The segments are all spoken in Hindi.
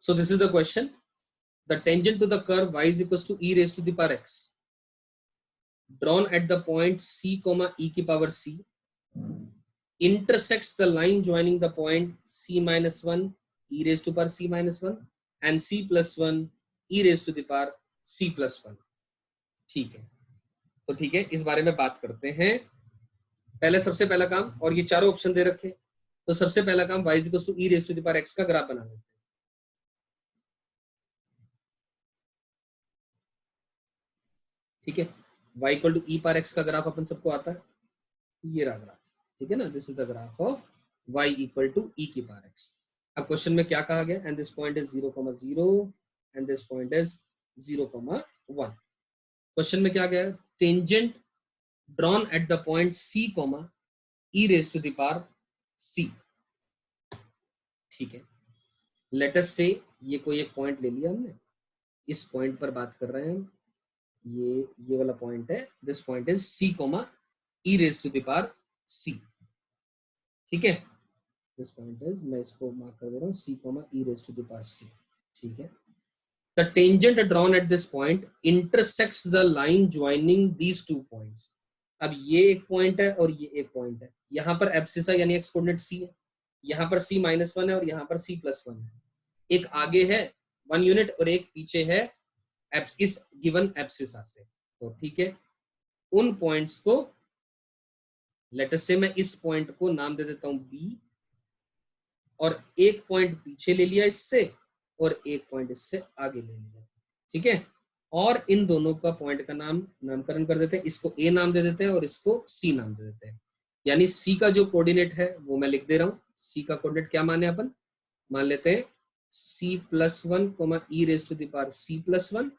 So this is the question. The tangent to the curve y is equals to e raised to the power x drawn at the point c comma e की power c intersects the line joining the point c minus 1 e raised to power c minus 1 and c plus 1 e raised to the power c plus 1. ठीक है, तो ठीक है, इस बारे में बात करते हैं. पहले सबसे पहला काम, और ये चारों ऑप्शन दे रखे, तो सबसे पहला काम y equals to e raise to the power x का ग्राफ बना लेते हैं. ठीक है, y equal to e power x का ग्राफ अपन सबको आता है, ये रहा ग्राफ. ठीक है ना, this is the graph of y equal to e की पावर x. अब क्वेश्चन में क्या कहा गया, and this point is 0,0 and this point is 0,1. Question में क्या गया, tangent drawn at the point c comma e raise to the power c. ठीक है, लेट अस से ये कोई एक पॉइंट ले लिया हमने, इस पॉइंट पर बात कर रहे हैं हम, ये वाला पॉइंट है, this point is c comma e raise to the power c. ठीक है, दिस पॉइंट इज, मैं इसको मार्क कर दे रहा हूँ, c comma e raise to the power c. ठीक है, the tangent drawn at this point intersects the line joining these two points. अब ये एक पॉइंट है और ये एक पॉइंट है, यहाँ पर एब्सिसा यानी एक्स कोऑर्डिनेट c है, यहाँ पर c माइनस 1 है और यहाँ पर c प्लस 1 है. एक आगे है 1 यूनिट और एक पीछे है इस गिवन एब्सिसा से. तो ठीक है, उन पॉइंट्स को लेट अस से मैं इस पॉइंट को नाम दे देता हूं b, और एक पॉइंट पीछे ले लिया इससे और एक पॉइंट इससे आगे ले लिया. ठीक है, और इन दोनों का पॉइंट का नामकरण कर देते हैं, इसको a नाम दे देते हैं और इसको c नाम दे देते हैं. यानी c का जो कोऑर्डिनेट है वो मैं लिख दे रहा हूं. c का कोऑर्डिनेट क्या माने, अपन मान लेते हैं c plus 1 comma e raise to the power c plus 1,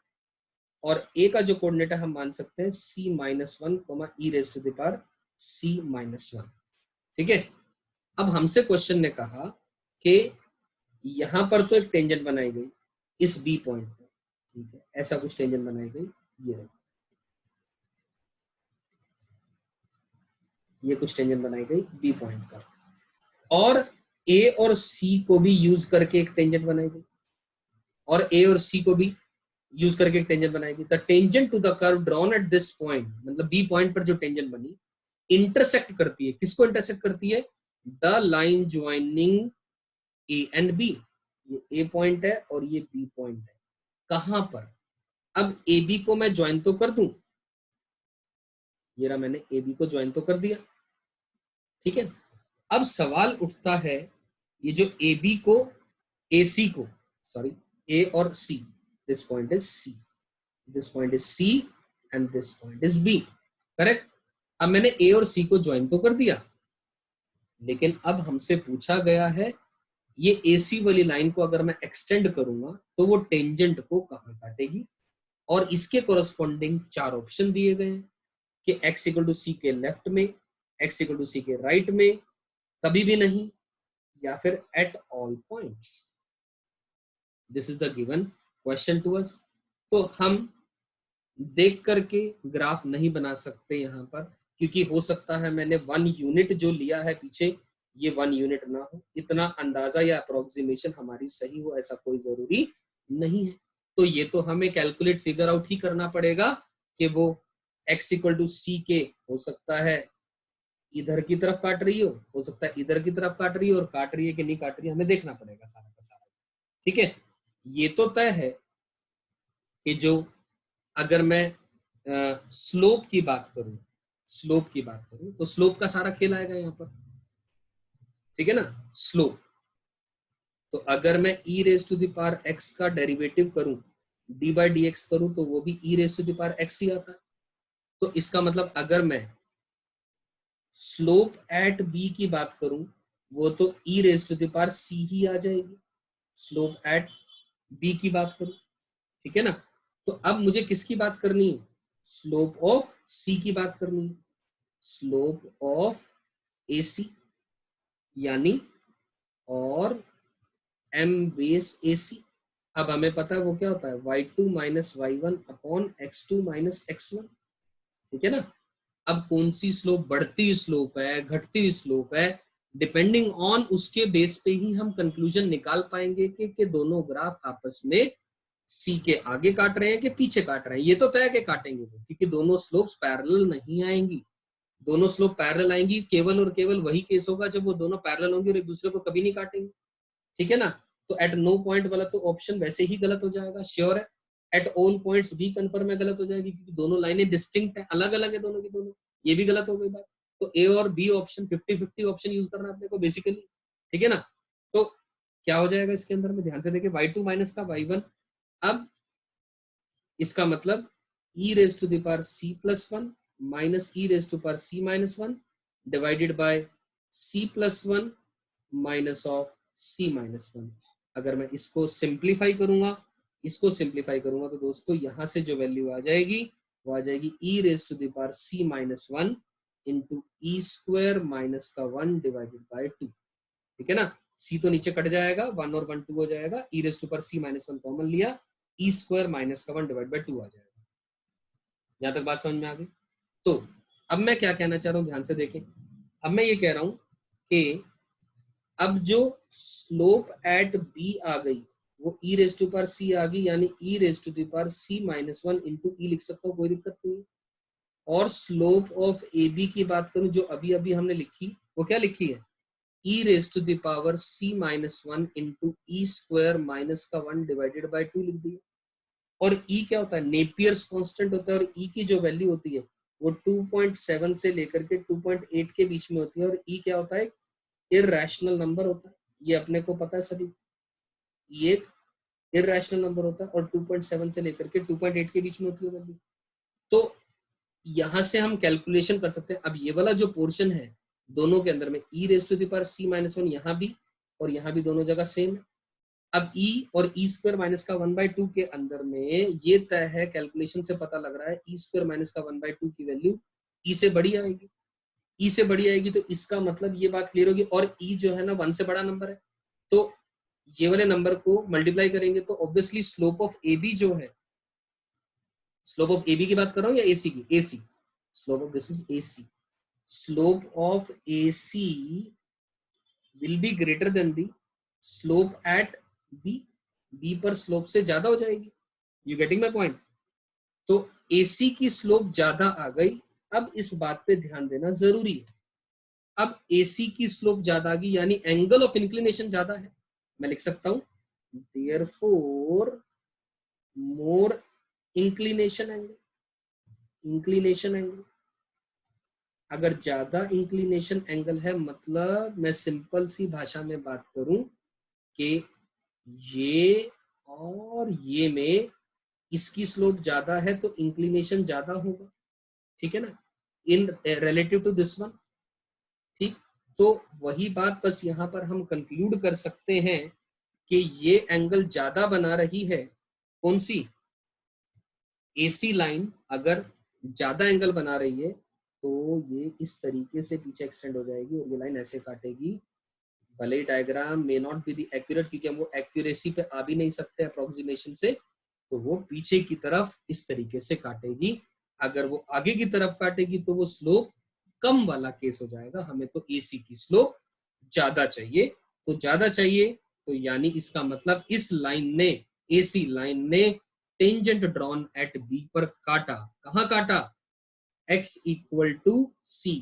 और a का जो कोऑर्डिनेट है हम मान सकते हैं c minus 1 comma e raise to the power c minus 1. ठीक है, अब हमसे क्वेश्चन ने कहा कि यहां पर तो एक टेंजेंट बनाई गई इस b पॉइंट पर. ठीक है, ऐसा कुछ टेंजेंट बनाई गई, ये कुछ टेंजेंट बनाई गई b पॉइंट पर, और a और c को भी यूज करके एक टेंजेंट बनाई गई, और a और c को भी यूज करके एक टेंजेंट बनाएगी. The tangent to the curve drawn at this point, मतलब b पॉइंट पर जो टेंजेंट बनी इंटरसेक्ट करती है, किसको इंटरसेक्ट करती है, the line joining a and b. ये a पॉइंट है और ये b पॉइंट है. कहां पर, अब ab को मैं ज्वाइन तो कर दूं, ये रहा, मैंने ab को ज्वाइन तो कर दिया. ठीक है, अब सवाल उठता है, ये जो ab को ac को, सॉरी a और c, this point is c, this point is c and this point is b. Correct. अब मैंने a और c को ज्वाइन तो कर दिया, लेकिन अब हमसे पूछा गया है ये AC वाली लाइन को अगर मैं एक्सटेंड करूंगा तो वो टेंजेंट को कहां काटेगी, और इसके कोरस्पॉन्डिंग 4 ऑप्शन दिए गए हैं कि x इक्वल टू c के लेफ्ट में, x इक्वल टू c के राइट में, कभी भी नहीं, या फिर at all points. This is the given question to us. तो हम देख करके ग्राफ नहीं बना सकते यहाँ पर, क्योंकि हो सकता है मैंने 1 यूनिट जो लिया है पीछे, ये 1 यूनिट ना हो. इतना अंदाजा या अप्रोक्सीमेशन हमारी सही हो ऐसा कोई जरूरी नहीं है. तो ये तो हमें कैलकुलेट फिगर आउट ही करना पड़ेगा कि वो x इक्वल टू c के हो सकता है इधर की तरफ काट रही हो सकता है इधर की तरफ काट रही हो, और काट रही है कि नहीं काट रही है हमें देखना पड़ेगा सारा का सारा. ठीक है, ये तो तय है कि जो अगर मैं स्लोप की बात करूं, तो स्लोप का सारा खेल आएगा यहाँ पर. ठीक है ना, स्लोप. तो अगर मैं e raise to the power x का डेरिवेटिव करूं, d बाई डी एक्स करूं, तो वो भी e raise to the power x ही आता है. तो इसका मतलब अगर मैं स्लोप एट b की बात करूं, वो तो e raise to the power c ही आ जाएगी, स्लोप एट b की बात करूं. ठीक है ना, तो अब मुझे किसकी बात करनी है, स्लोप ऑफ c की बात करनी है, स्लोप ऑफ ac, यानी और m बेस ac. अब हमें पता है वो क्या होता है, y2 minus y1 upon x2 minus x1. ठीक है ना, अब कौन सी स्लोप बढ़ती स्लोप है, घटती स्लोप है, डिपेंडिंग ऑन उसके बेस पे ही हम कंक्लूजन निकाल पाएंगे कि दोनों ग्राफ आपस में सी के आगे काट रहे हैं कि पीछे काट रहे हैं। ये तो तय के काटेंगे वो, क्योंकि दोनों स्लोप्स पैरेलल नहीं आएंगी। दोनों स्लोप पैरेलल आएंगी केवल और केवल वही केस होगा जब वो दोनों पैरेलल होंगी और एक दूसरे को कभी नहीं काटेंगे, ठीक है ना। तो एट नो पॉइंट वाला तो ऑप्शन वैसे ही गलत हो जाएगा, श्योर है। एट ऑल पॉइंट्स भी कंफर्म है गलत हो जाएगी, क्योंकि दोनों लाइनें डिस्टिंक्ट है, अलग अलग है दोनों की दोनों, ये भी गलत हो गई बात। तो ए और बी ऑप्शन 50-50 ऑप्शन यूज करना है अपने को बेसिकली, ठीक है ना। तो क्या हो जाएगा इसके अंदर में, ध्यान से देखिए, y2 माइनस का y1, अब इसका मतलब e raise to the power c plus 1 minus e raise to power c minus 1 divided by c plus 1 minus of c minus 1। अगर मैं इसको सिंप्लीफाई करूंगा, तो दोस्तों यहां से जो वैल्यू आ जाएगी वो आ जाएगी e raise to the power c minus 1 into E square minus का 1 डिवाइडेड बाय 2, ठीक है ना। c तो नीचे कट जाएगा, 1 और 1 2 हो जाएगा, e raise to power c minus 1 common लिया, ई स्क्वायर माइनस का 1 डिवाइड बाय 2 आ जाएगा। यहां तक बात समझ में आ गई। तो अब मैं क्या कहना चाह रहा हूं, ध्यान से देखें। अब मैं ये कह रहा हूं कि अब जो स्लोप एट बी आ गई वो e raise to power c आ गई, यानी e raise to the power c minus 1 into E लिख सकता हूँ, कोई दिक्कत नहीं है। और स्लोप ऑफ ए बी की बात करूं जो अभी अभी हमने लिखी, वो क्या लिखी है, e raise to the power c minus 1 into E square minus का 1 डिवाइडेड बाय 2 लिख दिया। और e क्या होता है, नेपियर्स कांस्टेंट होता है, और e की जो वैल्यू होती है वो 2.7 से लेकर के 2.8 के बीच में होती है। और e क्या होता है, इररेशनल नंबर होता है, ये अपने को पता है सभी, ये इररेशनल नंबर होता है और 2.7 से लेकर के 2.8 के बीच में होती है वैल्यू। तो यहां से हम कैलकुलेशन कर सकते हैं। अब ये वाला जो पोर्शन है दोनों के अंदर में e raise to the power c minus 1 यहाँ भी और यहाँ भी दोनों जगह सेम है। अब e और e स्क्वायर माइनस का 1/2 के अंदर में ये तय है, कैलकुलेशन से पता लग रहा है e स्क्वायर माइनस का 1/2 की वैल्यू e से बड़ी आएगी, e से बड़ी आएगी तो इसका मतलब ये बात क्लियर होगी। और e जो है ना 1 से बड़ा नंबर है, तो ये वाले नंबर को मल्टीप्लाई करेंगे तो obviously slope of A B जो है, स्लोप ऑफ ए बी की बात कर रहा हूँ या ए सी की, A C, slope of this is A C, slope of A C will be greater than the slope at B, B पर स्लोप से ज्यादा हो जाएगी। You getting my point. तो AC की स्लोप ज्यादा आ गई, अब इस बात पे ध्यान देना जरूरी है। अब AC की स्लोप ज्यादा आ गई यानी एंगल ऑफ इंक्लिनेशन ज्यादा है, मैं लिख सकता हूं देयरफॉर मोर इंक्लिनेशन एंगल, इंक्लिनेशन एंगल। अगर ज्यादा इंक्लिनेशन एंगल है मतलब मैं सिंपल सी भाषा में बात करूं कि ये और ये में इसकी स्लोप ज्यादा है तो इंक्लिनेशन ज्यादा होगा, ठीक है ना, इन रिलेटिव टू दिस वन, ठीक। तो वही बात बस यहाँ पर हम कंक्लूड कर सकते हैं कि ये एंगल ज्यादा बना रही है, कौन सी, AC लाइन अगर ज्यादा एंगल बना रही है तो ये इस तरीके से पीछे एक्सटेंड हो जाएगी और ये लाइन ऐसे काटेगी। भले ही diagram may not be the accurate, क्योंकि हम वो एक्यूरेसी पे आ भी नहीं सकते अप्रोक्सीमेशन से, तो वो पीछे की तरफ इस तरीके से काटेगी। अगर वो आगे की तरफ काटेगी तो वो स्लोप कम वाला केस हो जाएगा, हमें तो AC की स्लोप ज्यादा चाहिए। तो ज्यादा चाहिए तो यानी इसका मतलब इस लाइन ने, AC लाइन ने टेंजेंट ड्रॉन एट बी पर काटा, कहां काटा, x equal to C,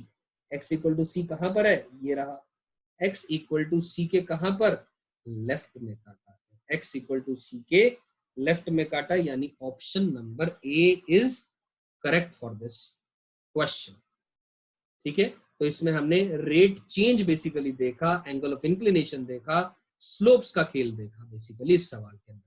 x equal to C कहां पर है, ये रहा, x इक्वल टू सी के कहां पर, लेफ्ट में काटा, x इक्वल टू सी के लेफ्ट में काटा, यानी option number A is correct for this question, ठीक है। तो इसमें हमने रेट चेंज बेसिकली देखा, एंगल ऑफ इंक्लिनेशन देखा, स्लोप्स का खेल देखा बेसिकली इस सवाल के अंदर।